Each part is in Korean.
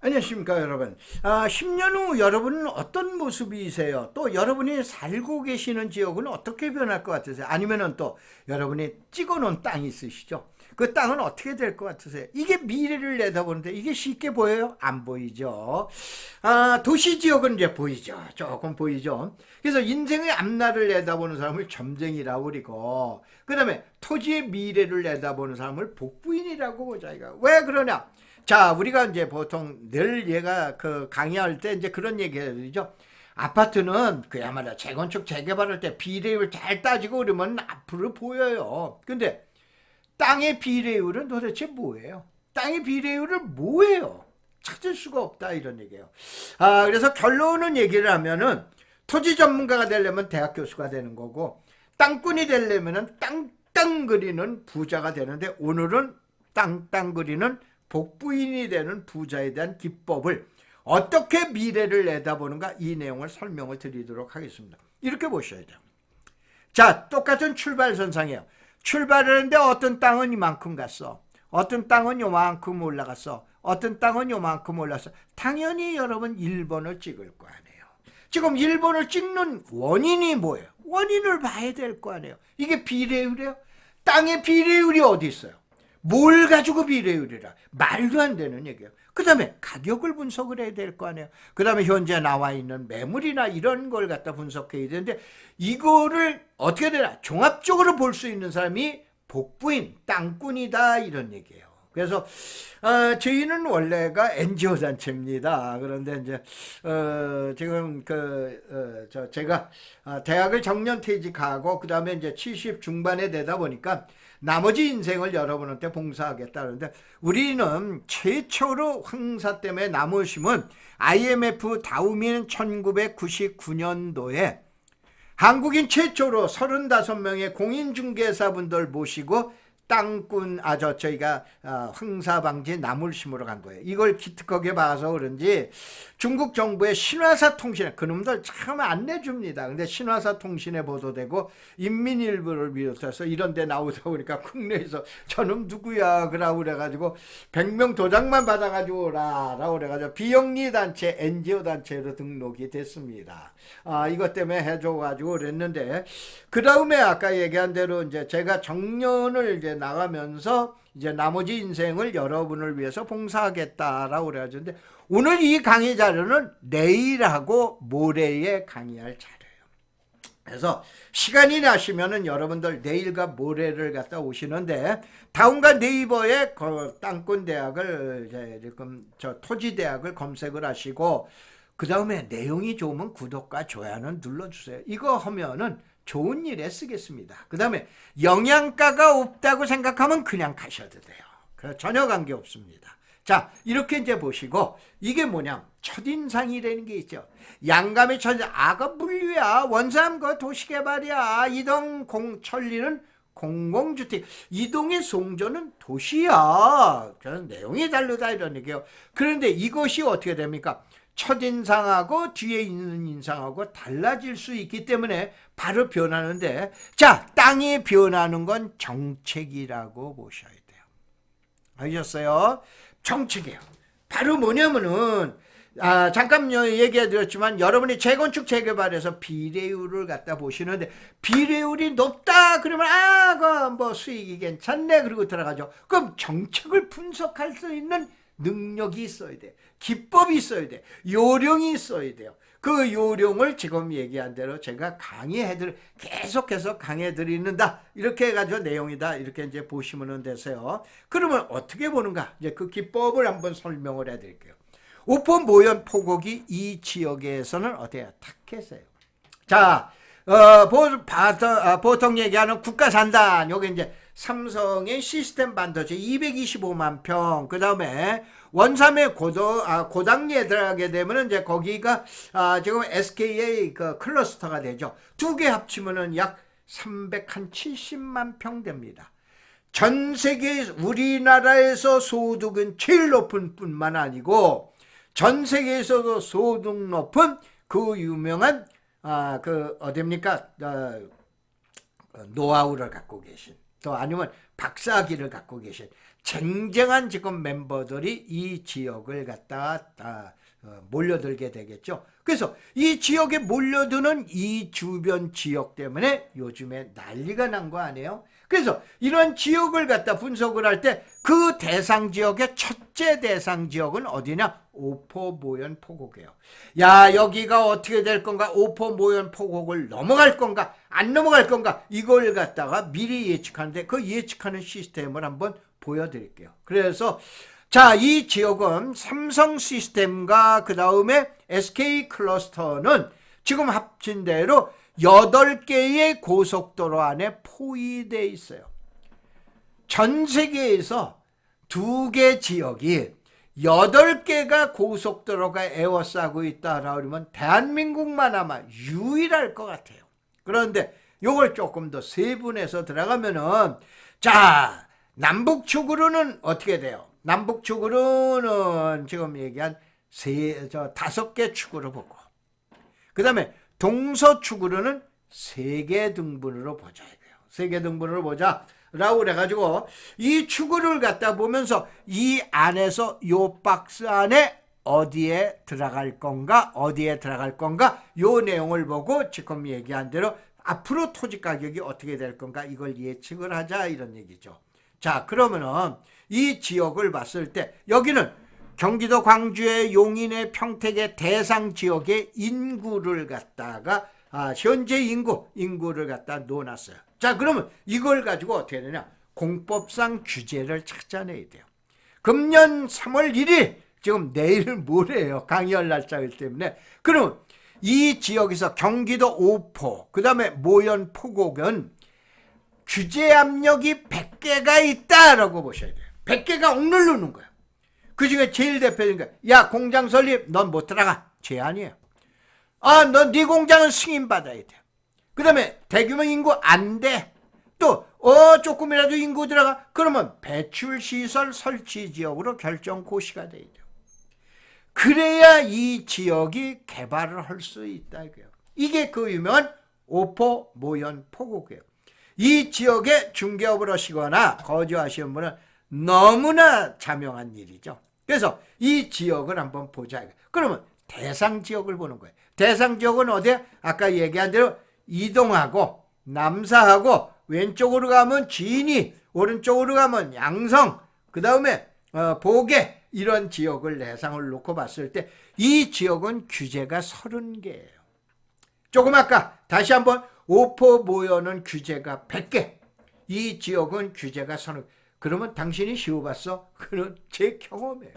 안녕하십니까 여러분. 10년 후 여러분은 어떤 모습이세요? 또 여러분이 살고 계시는 지역은 어떻게 변할 것 같으세요? 아니면은 또 여러분이 찍어놓은 땅이 있으시죠? 그 땅은 어떻게 될 것 같으세요? 이게 미래를 내다보는데 이게 쉽게 보여요? 안 보이죠. 도시 지역은 이제 보이죠. 조금 보이죠. 그래서 인생의 앞날을 내다보는 사람을 점쟁이라고 그러고, 그 다음에 토지의 미래를 내다보는 사람을 복부인이라고 보자. 왜 그러냐? 자, 우리가 이제 보통 늘 얘가 강의할 때 이제 그런 얘기 해드리죠. 아파트는 그야말로 재건축 재개발할 때 비례율 잘 따지고 그러면 앞으로 보여요. 근데 땅의 비례율은 도대체 뭐예요? 땅의 비례율을 뭐예요? 찾을 수가 없다 이런 얘기예요. 그래서 결론은 얘기를 하면은 토지 전문가가 되려면 대학 교수가 되는 거고, 땅꾼이 되려면은 땅땅 그리는 부자가 되는데, 오늘은 땅땅 그리는 복부인이 되는 부자에 대한 기법을 어떻게 미래를 내다보는가, 이 내용을 설명을 드리도록 하겠습니다. 이렇게 보셔야 돼요. 자, 똑같은 출발선상이에요. 출발을 했는데 어떤 땅은 이만큼 갔어, 어떤 땅은 요만큼 올라갔어, 어떤 땅은 요만큼 올랐어. 당연히 여러분 1번을 찍을 거 아니에요. 지금 1번을 찍는 원인이 뭐예요? 원인을 봐야 될 거 아니에요. 이게 비례율이에요? 땅의 비례율이 어디 있어요? 뭘 가지고 비례율이라? 말도 안 되는 얘기예요. 그 다음에 가격을 분석을 해야 될 거 아니에요. 그 다음에 현재 나와 있는 매물이나 이런 걸 갖다 분석해야 되는데, 이거를 어떻게 되나? 종합적으로 볼 수 있는 사람이 복부인, 땅꾼이다 이런 얘기예요. 그래서 저희는 원래가 NGO 단체입니다. 그런데 이제 지금 제가 대학을 정년 퇴직하고 그 다음에 이제 70 중반에 되다 보니까 나머지 인생을 여러분한테 봉사하겠다는데, 우리는 최초로 황사 때문에 나무 심은 IMF 다우민 1999년도에 한국인 최초로 35명의 공인중개사분들 모시고 땅꾼 저희가 황사방지 나무를 심으러 간 거예요. 이걸 기특하게 봐서 그런지 중국 정부의 신화사 통신에, 그놈들 참 안 내줍니다. 근데 신화사 통신에 보도되고 인민일보를 비롯해서 이런 데 나오다 보니까 국내에서 저놈 누구야 그러고 그래가지고 100명 도장만 받아가지고 오라라고 그래가지고 비영리 단체, NGO 단체로 등록이 됐습니다. 이것 때문에 해줘가지고 그랬는데, 그 다음에 아까 얘기한 대로 이제 제가 정년을 이제 나가면서 이제 나머지 인생을 여러분을 위해서 봉사하겠다라고 그래가지고, 오늘 이 강의 자료는 내일하고 모레에 강의할 자료예요. 그래서 시간이 나시면은 여러분들 내일과 모레를 갖다 오시는데, 다음과 네이버에 땅꾼 대학을 토지 대학을 검색을 하시고, 그 다음에 내용이 좋으면 구독과 좋아요는 눌러주세요. 이거 하면은 좋은 일에 쓰겠습니다. 그 다음에 영양가가 없다고 생각하면 그냥 가셔도 돼요. 전혀 관계 없습니다. 자, 이렇게 이제 보시고, 이게 뭐냐, 첫인상이라는 게 있죠. 양감의 첫인상, 그 물류야, 원삼 도시개발이야, 이동 천리는 공공주택, 이동의 송전은 도시야. 그래서 내용이 다르다 이런 얘기예요. 그런데 이것이 어떻게 됩니까? 첫인상하고 뒤에 있는 인상하고 달라질 수 있기 때문에 바로 변하는데, 자, 땅이 변하는 건 정책이라고 보셔야 돼요. 아셨어요? 정책이에요. 바로 뭐냐면은 잠깐 얘기해 드렸지만, 여러분이 재건축 재개발에서 비례율을 갖다 보시는데, 비례율이 높다 그러면 뭐 수익이 괜찮네 그리고 들어가죠. 그럼 정책을 분석할 수 있는 능력이 있어야 돼. 기법이 있어야 돼. 요령이 있어야 돼요. 그 요령을 지금 얘기한 대로 제가 계속해서 강해드리는다. 이렇게 해가지고 내용이다. 이렇게 이제 보시면 되세요. 그러면 어떻게 보는가? 이제 그 기법을 한번 설명을 해드릴게요. 우포 모현 포곡이 이 지역에서는 어때요? 탁해서요. 자, 보통 얘기하는 국가산단, 여기 이제 삼성의 시스템 반도체 225만 평, 그 다음에 원삼의 고당리에 들어가게 되면 이제 거기가 지금 SK의 그 클러스터가 되죠. 두 개 합치면은 약 370만 평 됩니다. 전 세계 우리나라에서 소득은 제일 높은 뿐만 아니고, 전 세계에서도 소득 높은 그 유명한 어딥니까? 노하우를 갖고 계신, 또 아니면 박사학위를 갖고 계신 쟁쟁한 지금 멤버들이 이 지역을 갖다가 몰려들게 되겠죠. 그래서 이 지역에 몰려드는 이 주변 지역 때문에 요즘에 난리가 난 거 아니에요? 그래서 이런 지역을 갖다 분석을 할 때 그 대상 지역의 첫째 대상 지역은 어디냐? 오포 모현 포곡이에요. 야, 여기가 어떻게 될 건가? 오포 모현 포곡을 넘어갈 건가? 안 넘어갈 건가? 이걸 갖다가 미리 예측하는데 그 예측하는 시스템을 한번 보여드릴게요. 그래서 자, 이 지역은 삼성 시스템과 그 다음에 SK 클러스터는 지금 합친 대로 8개의 고속도로 안에 포위되어 있어요. 전 세계에서 2개 지역이 8개가 고속도로가 에워싸고 있다라 그러면 대한민국만 아마 유일할 것 같아요. 그런데 요걸 조금 더 세분해서 들어가면은 자, 남북축으로는 어떻게 돼요? 남북축으로는 지금 얘기한 5개 축으로 보고 그 다음에 동서축으로는 3개 등분으로 보자 이거예요. 3개 등분으로 보자 라고 그래가지고 이 축을 갖다 보면서 이 안에서 요 박스 안에 어디에 들어갈 건가 어디에 들어갈 건가 요 내용을 보고 지금 얘기한 대로 앞으로 토지 가격이 어떻게 될 건가 이걸 예측을 하자 이런 얘기죠. 자, 그러면은 이 지역을 봤을 때 여기는 경기도 광주의 용인의 평택의 대상 지역의 인구를 갖다가 현재 인구를 갖다 놓아놨어요. 자, 그러면 이걸 가지고 어떻게 되냐? 공법상 규제를 찾아내야 돼요. 금년 3월 1일 지금 내일 모레예요. 강의할 날짜이기 때문에. 그럼 이 지역에서 경기도 오포 그 다음에 모현 포곡은 규제 압력이 100개가 있다라고 보셔야 돼요. 100개가 억누르는 거예요. 그 중에 제일 대표적인 거, 야, 공장 설립, 넌 못 들어가. 제한이에요. 넌 네 공장은 승인받아야 돼. 그 다음에 대규모 인구 안 돼. 또, 조금이라도 인구 들어가. 그러면 배출시설 설치 지역으로 결정 고시가 돼야 돼요. 그래야 이 지역이 개발을 할 수 있다 이거예요. 이게 그 유명한 오포 모현 포곡이에요. 이 지역에 중개업을 하시거나 거주하시는 분은 너무나 자명한 일이죠. 그래서 이 지역을 한번 보자. 그러면 대상 지역을 보는 거예요. 대상 지역은 어디야? 아까 얘기한 대로 이동하고 남사하고 왼쪽으로 가면 진이, 오른쪽으로 가면 양성, 그 다음에 보계 이런 지역을 대상을 놓고 봤을 때 이 지역은 규제가 30개예요. 조금 아까 다시 한번 오포 모현은 규제가 100개. 이 지역은 규제가 30개. 그러면 당신이 쉬워봤어? 그건 제 경험이에요.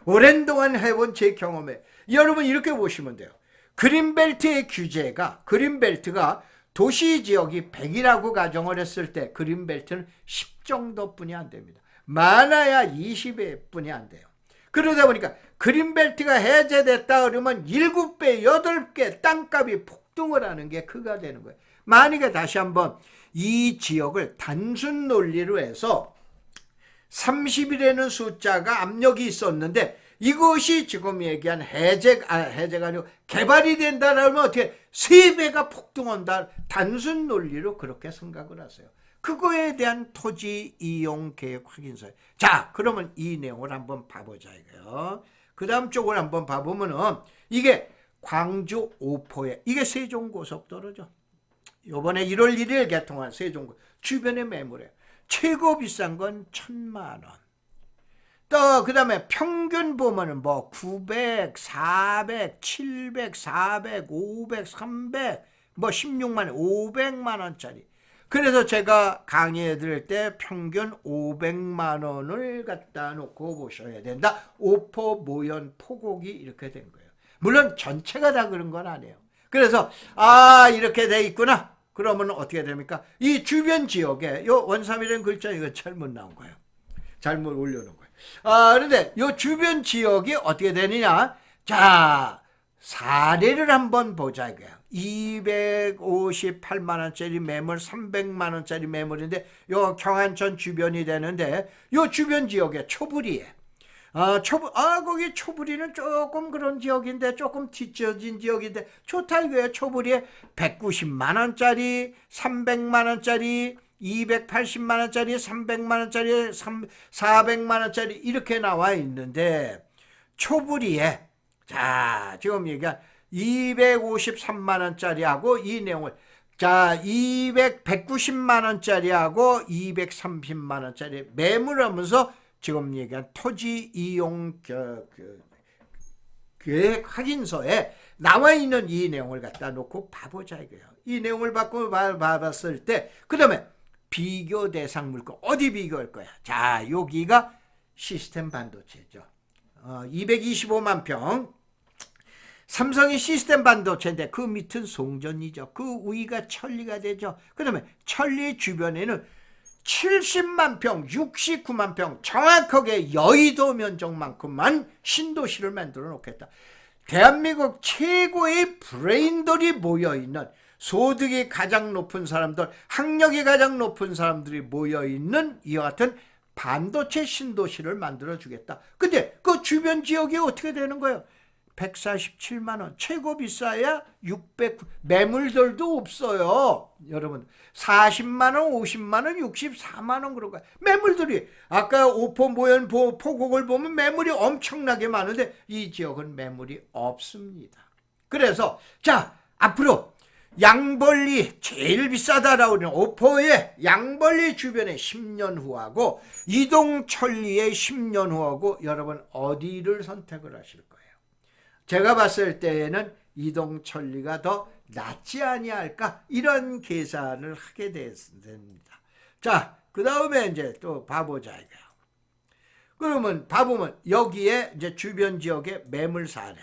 오랜 동안 해본 제 경험이에요. 여러분 이렇게 보시면 돼요. 그린벨트의 규제가 그린벨트가 도시지역이 100이라고 가정을 했을 때 그린벨트는 10 정도뿐이 안 됩니다. 많아야 20회 뿐이 안 돼요. 그러다 보니까 그린벨트가 해제됐다 그러면 7배, 8배 땅값이 폭등을 하는 게 그가 되는 거예요. 만약에 다시 한번 이 지역을 단순 논리로 해서 30이라는 숫자가 압력이 있었는데 이것이 지금 얘기한 해제가 아니고 개발이 된다라면 어떻게 3배가 폭등한다. 단순 논리로 그렇게 생각을 하세요. 그거에 대한 토지 이용 계획 확인서예요. 자, 그러면 이 내용을 한번 봐보자 이거요. 그 다음 쪽을 한번 봐보면은 이게 광주 오포에 이게 세종고속도로죠. 요번에 1월 1일 개통한 세종고 주변의 매물이에요. 최고 비싼 건 1,000만 원. 또 그 다음에 평균 보면은 뭐 900, 400, 700, 400, 500, 300, 뭐 16만 원, 500만 원짜리. 그래서 제가 강의해 드릴 때 평균 500만 원을 갖다 놓고 보셔야 된다. 오포 모현 포곡이 이렇게 된 거예요. 물론 전체가 다 그런 건 아니에요. 그래서 이렇게 돼 있구나. 그러면 어떻게 됩니까? 이 주변 지역에 요 원삼이라는 글자 이거 잘못 나온 거예요. 잘못 올려놓은 거예요. 그런데 요 주변 지역이 어떻게 되느냐? 자, 사례를 한번 보자 이거야. 258만 원짜리 매물, 300만 원짜리 매물인데 요 경안천 주변이 되는데 요 주변 지역에 초부리에 거기 초부리는 조금 그런 지역인데 조금 뒤처진 지역인데 좋다 이거예요. 초부리에 190만 원짜리, 300만 원짜리, 280만 원짜리, 300만 원짜리, 400만 원짜리 이렇게 나와 있는데 초불이에 자 지금 얘기한 253만 원짜리하고 이 내용을 자 190만 원짜리하고 230만 원짜리 매물하면서 지금 얘기한 토지 이용 계획 확인서에 나와 있는 이 내용을 갖다 놓고 봐보자 이거예요. 이 내용을 봤을 때 그 다음에 비교 대상 물건 어디 비교할 거야? 자 여기가 시스템 반도체죠. 225만 평 삼성이 시스템 반도체인데 그 밑은 송전이죠. 그 위가 천리가 되죠. 그 다음에 천리 주변에는 70만 평, 69만 평 정확하게 여의도 면적만큼만 신도시를 만들어 놓겠다. 대한민국 최고의 브레인들이 모여있는 소득이 가장 높은 사람들, 학력이 가장 높은 사람들이 모여있는 이와 같은 반도체 신도시를 만들어 주겠다. 근데 그 주변 지역이 어떻게 되는 거예요? 147만 원 최고 비싸야 600 매물들도 없어요. 여러분 40만 원, 50만 원, 64만 원 그런 거야. 매물들이 아까 오포 모연 포곡을 보면 매물이 엄청나게 많은데 이 지역은 매물이 없습니다. 그래서 자 앞으로 양벌리 제일 비싸다라고 하는 오포의 양벌리 주변에 10년 후하고 이동천리의 10년 후하고 여러분 어디를 선택을 하실 거예요? 제가 봤을 때에는 이동천리가 더 낫지 아니할까 이런 계산을 하게 됩니다. 자, 그 다음에 이제 또 봐보자 이거야. 그러면 봐보면 여기에 이제 주변 지역의 매물 사례,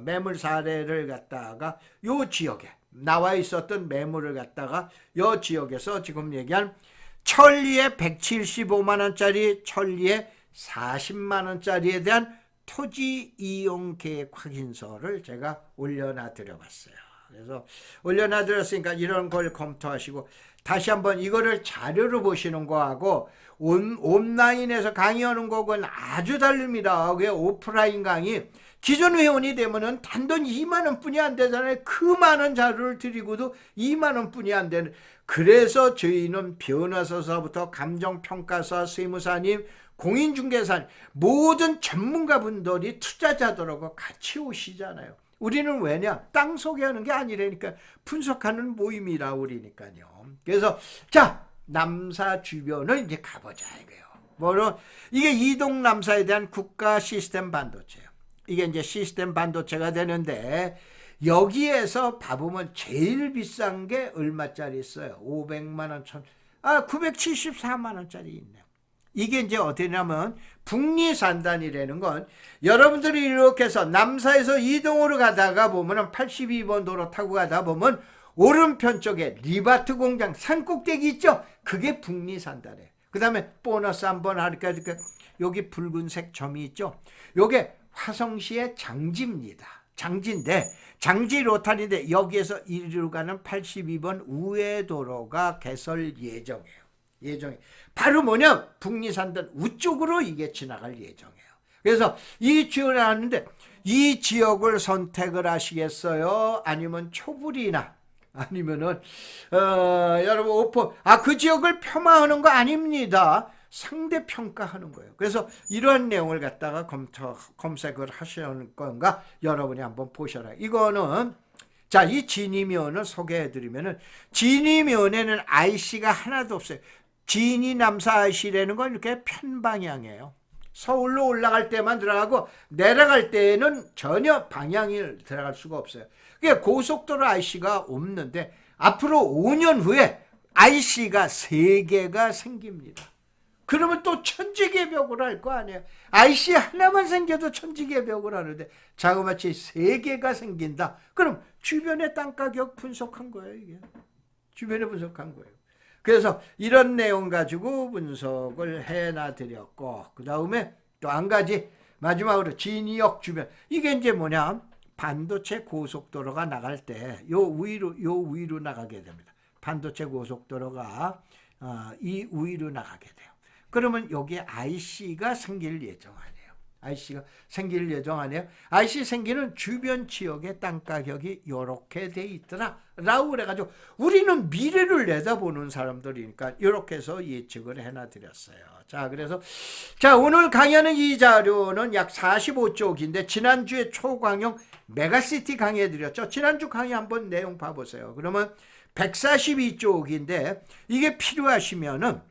매물 사례를 갖다가 요 지역에 나와 있었던 매물을 갖다가 요 지역에서 지금 얘기한 천리에 175만 원짜리, 천리에 40만 원짜리에 대한 토지 이용 계획 확인서를 제가 올려놔 드려 봤어요. 그래서 올려놔 드렸으니까 이런 걸 검토하시고 다시 한번 이거를 자료로 보시는 거하고 온라인에서 강의하는 거하고는 아주 다릅니다. 그게 오프라인 강의 기존 회원이 되면은 단돈 2만 원뿐이 안 되잖아요. 그 많은 자료를 드리고도 2만 원뿐이 안 되는. 그래서 저희는 변호사서부터 감정평가사, 세무사님, 공인중개사 모든 전문가분들이 투자자들하고 같이 오시잖아요. 우리는 왜냐? 땅 소개하는 게 아니라니까 분석하는 모임이라 우리니까요. 그래서 자 남사 주변을 이제 가보자 이거예요. 뭐로 이게 이동 남사에 대한 국가 시스템 반도체예요. 이게 이제 시스템 반도체가 되는데 여기에서 봐보면 제일 비싼 게 얼마짜리 있어요? 500만 원, 974만 원짜리 있네. 이게 이제 어디냐면 북리산단이라는 건 여러분들이 이렇게 해서 남사에서 이동으로 가다가 보면은 82번 도로 타고 가다 보면 오른편 쪽에 리바트 공장 산꼭대기 있죠? 그게 북리산단이에요. 그 다음에 보너스 한번 하니까 여기 붉은색 점이 있죠? 요게 화성시의 장지입니다. 장지인데 장지 로탄인데 여기에서 이리로 가는 82번 우회도로가 개설 예정이에요. 바로 뭐냐? 북리산단 우쪽으로 이게 지나갈 예정이에요. 그래서 이 지역을 하는데 이 지역을 선택을 하시겠어요? 아니면 초불이나 아니면은 여러분 오포 그 지역을 폄하하는 거 아닙니다. 상대 평가하는 거예요. 그래서 이런 내용을 갖다가 검색을 하시는 건가 여러분이 한번 보셔라. 이거는 자, 이 진이면을 소개해드리면은 진이면에는 IC가 하나도 없어요. 진이 남사 IC라는 건 이렇게 편방향이에요. 서울로 올라갈 때만 들어가고 내려갈 때는 전혀 방향이 들어갈 수가 없어요. 그게 고속도로 IC가 없는데 앞으로 5년 후에 IC가 3개가 생깁니다. 그러면 또 천지개벽을 할 거 아니에요. IC 하나만 생겨도 천지개벽을 하는데 자그마치 3개가 생긴다. 그럼 주변의 땅가격 분석한 거예요. 이게 주변에 분석한 거예요. 그래서 이런 내용 가지고 분석을 해놔 드렸고 그 다음에 또 한 가지 마지막으로 진이역 주변 이게 이제 뭐냐 반도체 고속도로가 나갈 때 요 위로 나가게 됩니다. 반도체 고속도로가 이 위로 나가게 돼요. 그러면 여기에 IC가 생길 예정 아니에요. IC가 생길 예정 아니에요? IC 생기는 주변 지역의 땅 가격이 요렇게 돼 있더라 라고 그래가지고 우리는 미래를 내다보는 사람들이니까 이렇게 해서 예측을 해놔 드렸어요. 자, 그래서 자, 오늘 강의하는 이 자료는 약 45쪽인데 지난주에 초광형 메가시티 강의해 드렸죠. 지난주 강의 한번 내용 봐보세요. 그러면 142쪽인데 이게 필요하시면은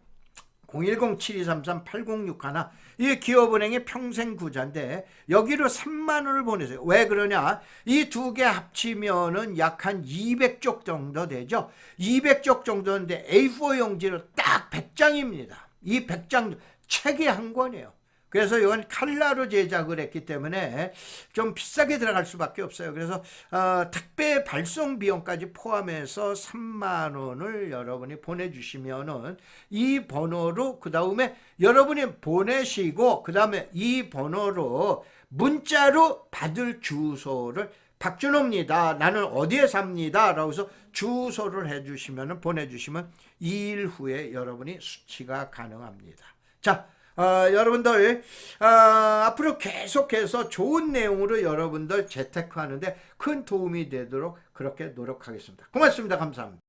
010-7233-8061 이게 기업은행의 평생구자인데 여기로 3만 원을 보내세요. 왜 그러냐? 이 두 개 합치면은 약 한 200쪽 정도 되죠. 200쪽 정도인데 A4 용지로 딱 100장입니다. 이 100장 책이 한 권이에요. 그래서 이건 칼라로 제작을 했기 때문에 좀 비싸게 들어갈 수밖에 없어요. 그래서 택배 발송 비용까지 포함해서 3만 원을 여러분이 보내주시면은 이 번호로 그 다음에 여러분이 보내시고 그 다음에 이 번호로 문자로 받을 주소를 박준호입니다. 나는 어디에 삽니다. 라고 해서 주소를 해주시면 보내주시면 2일 후에 여러분이 수취가 가능합니다. 자, 여러분들 앞으로 계속해서 좋은 내용으로 여러분들 재테크하는데 큰 도움이 되도록 그렇게 노력하겠습니다. 고맙습니다. 감사합니다.